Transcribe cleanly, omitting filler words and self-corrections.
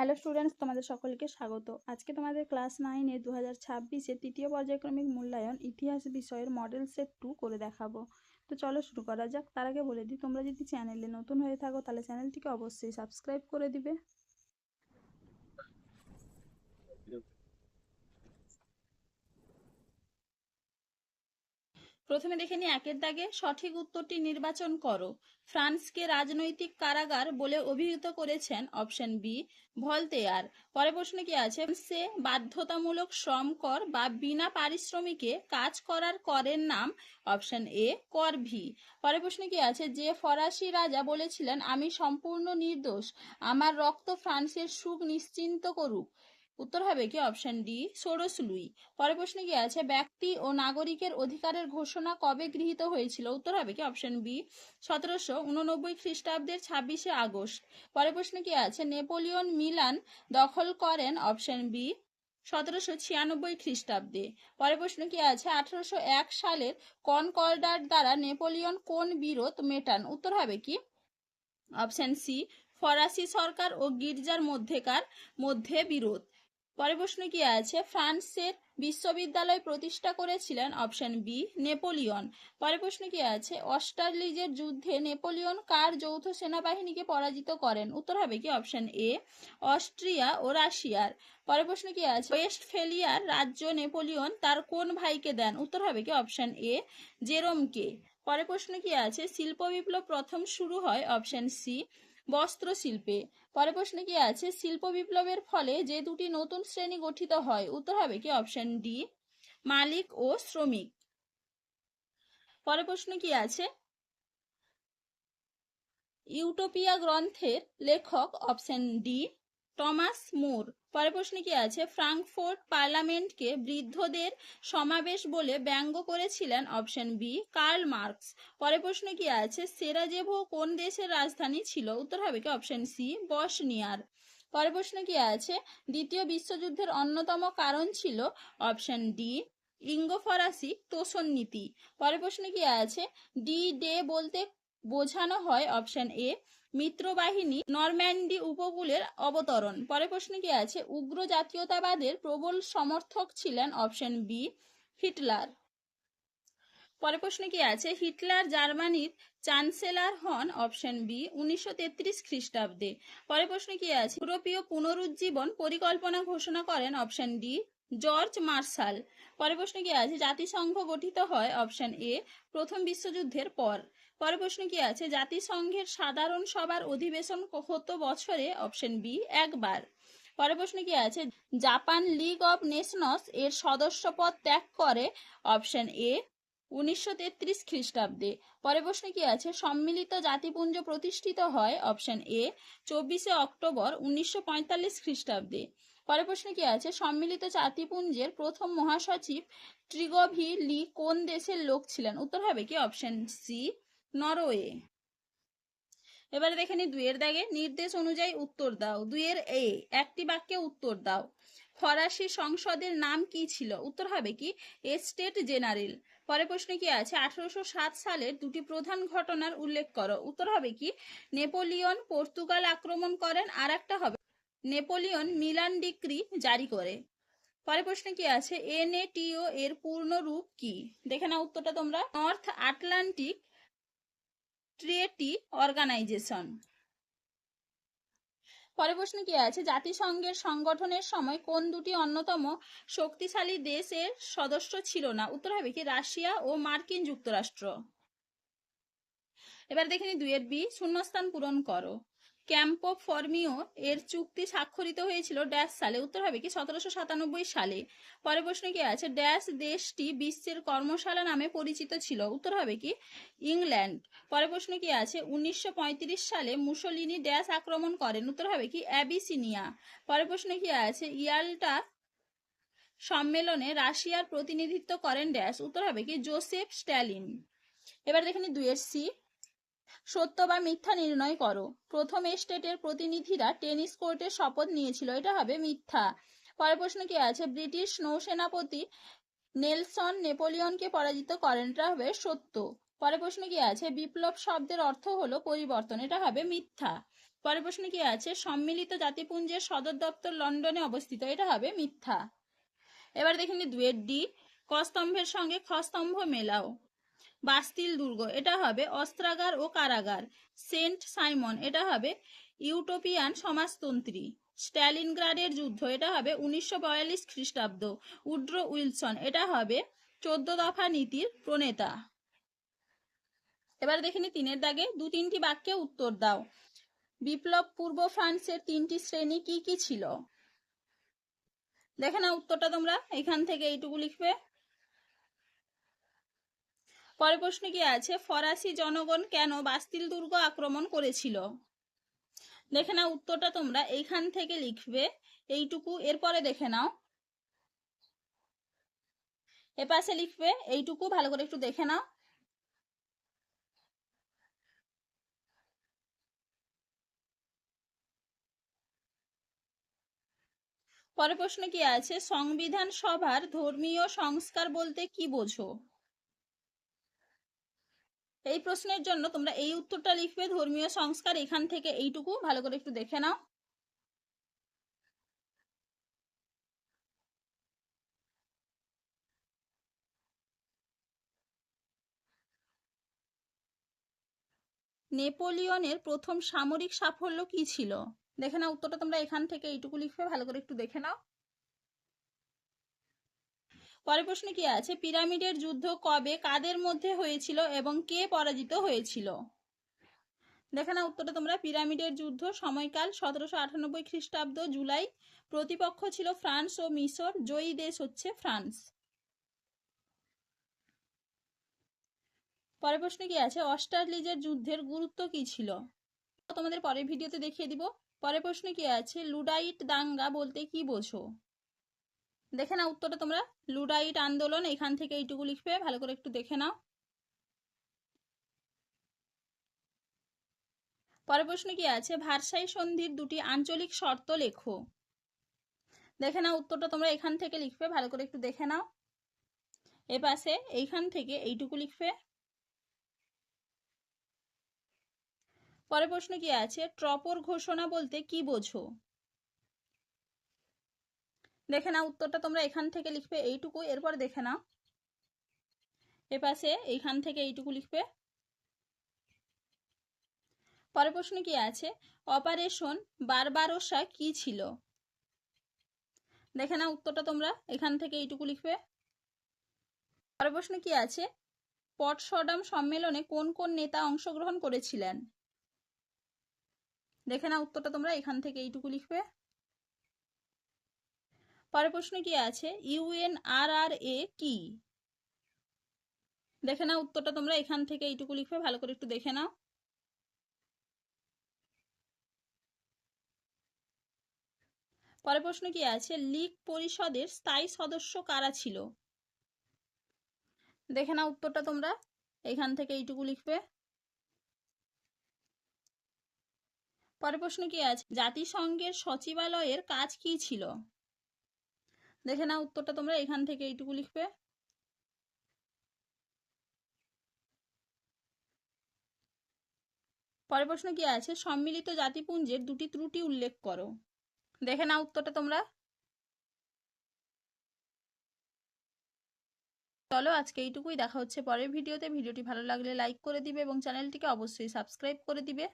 Hello students, তোমাদের সকলকে স্বাগত। আজকে তোমাদের ক্লাস 9-এ 2026-এ তৃতীয় পর্যায়ক্রমিক মূল্যায়ন ইতিহাস বিষয়ের মডেল সেট 2 করে দেখাবো। তো চলো শুরু করা যাক। তার আগে বলে দিই, তোমরা যদি চ্যানেলে নতুন হয়ে থাকো তাহলে চ্যানেলটিকে অবশ্যই সাবস্ক্রাইব করে দিবে। প্রথমে দেখে নিই একের দাগে সঠিক উত্তরটি নির্বাচন করো। ফ্রান্সকে রাজনৈতিক কারাগার বলে অভিহিত করেছেন অপশন বি ভলতেয়ার। পরের প্রশ্ন কি আছে, সে বাধ্যতামূলক শ্রম কর বা বিনা পারিশ্রমিকে কাজ করার করের নাম অপশন এ করভি। পরের প্রশ্ন কি আছে, যে ফরাসি রাজা বলেছিলেন আমি সম্পূর্ণ নির্দোষ, আমার রক্ত ফ্রান্সের সুখ নিশ্চিন্ত করুক, উত্তর হবে কি অপশন ডি ষোড়শ লুই। পরের প্রশ্নে কি আছে, ব্যক্তি ও নাগরিকের অধিকারের ঘোষণা কবে গৃহীত হয়েছিল, উত্তর হবে কি অপশন বি 1789 খ্রিস্টাব্দের 26শে আগস্ট। পরের প্রশ্নে কি আছে, নেপোলিয়ন মিলান দখল করেন অপশন বি 1796 খ্রিস্টাব্দে। পরের প্রশ্ন কি আছে, 1801 সালের কনকর্ডার দ্বারা নেপোলিয়ন কোন বিরোধ মেটান, উত্তর হবে কি অপশন সি ফরাসি সরকার ও গির্জার মধ্যে বিরোধ। পরের প্রশ্ন কি আছে, ফ্রান্সের বিশ্ববিদ্যালয় প্রতিষ্ঠা করেছিলেন অপশন বি নেপোলিয়ন। পরের প্রশ্ন কি আছে, অস্টারলিজের যুদ্ধে নেপোলিয়ন কার যৌথ সেনাবাহিনীকে পরাজিত করেন, উত্তর হবে কি অপশন এ অস্ট্রিয়া ও রাশিয়ার। পরের প্রশ্ন কি আছে, ওয়েস্টফেলিয়ার রাজ্য নেপোলিয়ন তার কোন ভাইকে দেন, উত্তর হবে কি অপশন এ জেরোমকে। পরের প্রশ্ন কি আছে, শিল্প বিপ্লব প্রথম শুরু হয় অপশন সি বস্ত্র শিল্পে। পরের প্রশ্নে কি আছে, শিল্প বিপ্লবের ফলে যে দুটি নতুন শ্রেণী গঠিত হয়, উত্তর হবে কি অপশন ডি মালিক ও শ্রমিক। পরের প্রশ্ন কি আছে, ইউটোপিয়া গ্রন্থের লেখক অপশন ডি টমাস মোর। পরের প্রশ্নে কি আছে, ফ্রাঙ্কফুর্ট পার্লামেন্টকে বৃদ্ধদের সমাবেশ বলে ব্যঙ্গ করেছিলেন অপশন বি কার্ল মার্কস। পরের প্রশ্নে কি আছে, সেরাজেভো কোন দেশের রাজধানী ছিল, উত্তর হবে কি অপশন সি বসনিয়ার। পরের প্রশ্নে কি আছে, দ্বিতীয় বিশ্বযুদ্ধের অন্যতম কারণ ছিল অপশন ডি ইঙ্গো ফরাসি তোষণ নীতি। পরের প্রশ্নে কি আছে, ডি ডে বলতে বোঝানো হয় অপশন এ মিত্রবাহিনী নরম্যান্ডি উপকূলের অবতরণ। পরের প্রশ্নে কি আছে, উগ্র জাতীয়তাবাদের প্রবল সমর্থক ছিলেন অপশন বি হিটলার। পরের প্রশ্নে কি আছে, হিটলার জার্মানির চ্যান্সেলর হন অপশন বি 1933 খ্রিস্টাব্দে। পরের প্রশ্নে কি আছে, ইউরোপীয় পুনরুজ্জীবন পরিকল্পনা ঘোষণা করেন অপশন ডি জর্জ মার্শাল। পরের প্রশ্নে কি আছে, জাতিসংঘ গঠিত হয় অপশন এ প্রথম বিশ্বযুদ্ধের পর। পরের প্রশ্নে কি আছে, জাতিসংঘের সাধারণ সভার অধিবেশন হতো বছরে অপশন বি একবার। পরের প্রশ্নে কি আছে, জাপান লিগ অব নেশনস এর সদস্যপদ ত্যাগ করে অপশন এ 1933 খ্রিস্টাব্দে। পরের প্রশ্নে কি আছে, সম্মিলিত জাতিপুঞ্জ প্রতিষ্ঠিত হয় অপশন এ 24শে অক্টোবর 1945 খ্রিস্টাব্দে। পরের প্রশ্নে কি আছে, সম্মিলিত জাতিপুঞ্জের প্রথম মহাসচিব ট্রিগভি লি কোন দেশের লোক ছিলেন, উত্তর হবে কি অপশন সি নরওয়ে। এবারে দেখে নি দুইয়ের দাগে, নির্দেশ অনুযায়ী উত্তর দাও। দুইয়ের এ একটি বাক্যে উত্তর দাও। ফরাসি সংসদের নাম কি ছিল, উত্তর হবে কি এস্টেট জেনারেল। পরের প্রশ্নে কি আছে, 1807 সালের দুটি প্রধান ঘটনার উল্লেখ করো, উত্তর হবে কি নেপোলিয়ন পর্তুগাল আক্রমণ করেন, আর একটা হবে নেপোলিয়ন মিলান ডিক্রি জারি করে। পরের প্রশ্নে কি আছে, এনএটিও এর পূর্ণ রূপ কি, দেখে না উত্তরটা তোমরা, নর্থ আটলান্টিক ট্রিটি অর্গানাইজেশন। পরের প্রশ্ন কি আছে, জাতিসংঘের সংগঠনের সময় কোন দুটি অন্যতম শক্তিশালী দেশের সদস্য ছিল না, উত্তর হবে কি রাশিয়া ও মার্কিন যুক্তরাষ্ট্র। এবার দেখে নি দুইয়ের বি, শূন্যস্থান পূরণ করো। ক্যাম্পো ফর্মিও এর চুক্তি স্বাক্ষরিত হয়েছিল ড্যাশ সালে, উত্তর হবে কি 1797 সালে। পরের প্রশ্ন কি আছে, ড্যাশ দেশটি বিশ্বের কর্মশালা নামে পরিচিত ছিল, উত্তর হবে কি ইংল্যান্ড। পরের প্রশ্ন কি আছে, 1935 সালে মুসোলিনি ড্যাশ আক্রমণ করেন, উত্তর হবে কি অ্যাবিসিনিয়া। পরের প্রশ্ন কি আছে, ইয়াল্টা সম্মেলনে রাশিয়ার প্রতিনিধিত্ব করেন ড্যাশ, উত্তর হবে কি জোসেফ স্ট্যালিন। এবার দেখে নি দুইয়ের সি, সত্য বা মিথ্যা নির্ণয় করো। প্রথম এস্টেটের প্রতিনিধিরা টেনিস কোর্টে শপথ নিয়েছিল, এটা হবে মিথ্যা। পরের প্রশ্ন কি আছে, ব্রিটিশ নৌসেনাপতি নেলসন নেপোলিয়নকে পরাজিত করেন, এটা হবে সত্য। পরের প্রশ্ন কি আছে, বিপ্লব শব্দের অর্থ হলো পরিবর্তন, এটা হবে মিথ্যা। পরের প্রশ্নে কি আছে, সম্মিলিত জাতিপুঞ্জের সদর দপ্তর লন্ডনে অবস্থিত, এটা হবে মিথ্যা। এবার দেখে নি 2 ডি, ক স্তম্ভের সঙ্গে খ স্তম্ভ মেলাও। বাস্তিল দুর্গ, এটা হবে অস্ত্রাগার ও কারাগার। সেন্ট সাইমন, এটা হবে ইউটোপিয়ান সমাজতন্ত্রী। স্ট্যালিনগ্রাডের যুদ্ধ, এটা হবে 1942 খ্রিস্টাব্দ। উড্রো উইলসন, এটা হবে 14 দফা নীতির প্রণেতা। এবার দেখে নি 3 দাগে 2-3টি বাক্যে উত্তর দাও। বিপ্লব পূর্ব ফ্রান্সের 3টি শ্রেণী কি কি ছিল? দেখে না উত্তরটা তোমরা এখান থেকে এইটুকু লিখবে। পরের প্রশ্নে কি আছে, ফরাসি জনগণ কেন বাস্তিল দুর্গ আক্রমণ করেছিল? দেখে নাও উত্তরটা তোমরা এইখান থেকে লিখবে এইটুকু। এরপরে দেখে নাও এপাশে লিখবে এইটুকু, ভালো করে একটু দেখে নাও। পরের প্রশ্ন কি আছে, সংবিধান সভার ধর্মীয় সংস্কার বলতে কি বোঝো? এই প্রশ্নের জন্য তোমরা এই উত্তরটা লিখবে, ধর্মীয় সংস্কার। এখান থেকে এইটুকু ভালো করে একটু দেখে নাও। নেপোলিয়নের প্রথম সামরিক সাফল্য কি ছিল? দেখে নাও উত্তরটা তোমরা এখান থেকে এইটুকু লিখবে, ভালো করে একটু দেখে নাও। পরের প্রশ্নে কি আছে, পিরামিডের যুদ্ধ কবে কাদের মধ্যে হয়েছিল এবং কে পরাজিত হয়েছিল? দেখে নাও উত্তরটা তোমরা, পিরামিডের যুদ্ধ সময়কাল 1798 খ্রিস্টাব্দ জুলাই। প্রতিপক্ষ ছিল ফ্রান্স ও মিশর, জয়ী দেশ হচ্ছে ফ্রান্স। পরের প্রশ্নে কি আছে, অস্টারলিজের যুদ্ধের গুরুত্ব কি ছিল? তোমাদের পরের ভিডিওতে দেখিয়ে দিব। পরের প্রশ্নে কি আছে, লুডাইট দাঙ্গা বলতে কি বোঝো? দেখে নাও উত্তরটা তোমরা, লুডাইট আন্দোলন। এখান থেকে এইটুকু লিখবে, ভালো করে একটু দেখে নাও। পরের প্রশ্নে কি আছে, ভার্সাই সন্ধির 2টি আঞ্চলিক শর্ত লেখো। দেখে নাও উত্তরটা তোমরা এখান থেকে লিখবে, ভালো করে একটু দেখে নাও। এপাশে এইখান থেকে এইটুকু লিখবে। পরের প্রশ্ন কি আছে, ট্রপর ঘোষণা বলতে কি বোঝো? দেখে নাও উত্তরটা তোমরা এখান থেকে লিখবে এইটুকু। এরপর দেখে নাও এপাশে এইখান থেকে এইটুকু লিখবে। পরের প্রশ্ন কি আছে, অপারেশন বারবারোসা কি ছিল? দেখে নাও উত্তরটা তোমরা এখান থেকে এইটুকু লিখবে। পরের প্রশ্ন কি আছে, পটসডাম সম্মেলনে কোন কোন নেতা অংশগ্রহণ করেছিলেন? দেখে নাও উত্তরটা তোমরা এখান থেকে এইটুকু লিখবে। পরের প্রশ্ন কি আছে, ইউএনআরআরএ কি? দেখে নাও উত্তরটা তোমরা এখান থেকে এইটুকু লিখবে, ভালো করে একটু দেখে নাও। পরের প্রশ্ন কি আছে, লীগ পরিষদের স্থায়ী সদস্য কারা ছিল? দেখে নাও উত্তরটা তোমরা এখান থেকে এইটুকু লিখবে। পরের প্রশ্ন কি আছে, জাতিসংঘের সচিবালয়ের কাজ কি ছিল? দেখে নাও উত্তরটা তোমরা এখান থেকে এইটুকু লিখবে। পরের প্রশ্ন কি আছে, সম্মিলিত জাতিপুঞ্জের 2টি ত্রুটি উল্লেখ করো। দেখে নাও উত্তরটা তোমরা। চলো আজকে এইটুকুই, দেখা হচ্ছে পরের ভিডিওতে। ভিডিওটি ভালো লাগলে লাইক করে দিবে এবং চ্যানেলটিকে অবশ্যই সাবস্ক্রাইব করে দিবে।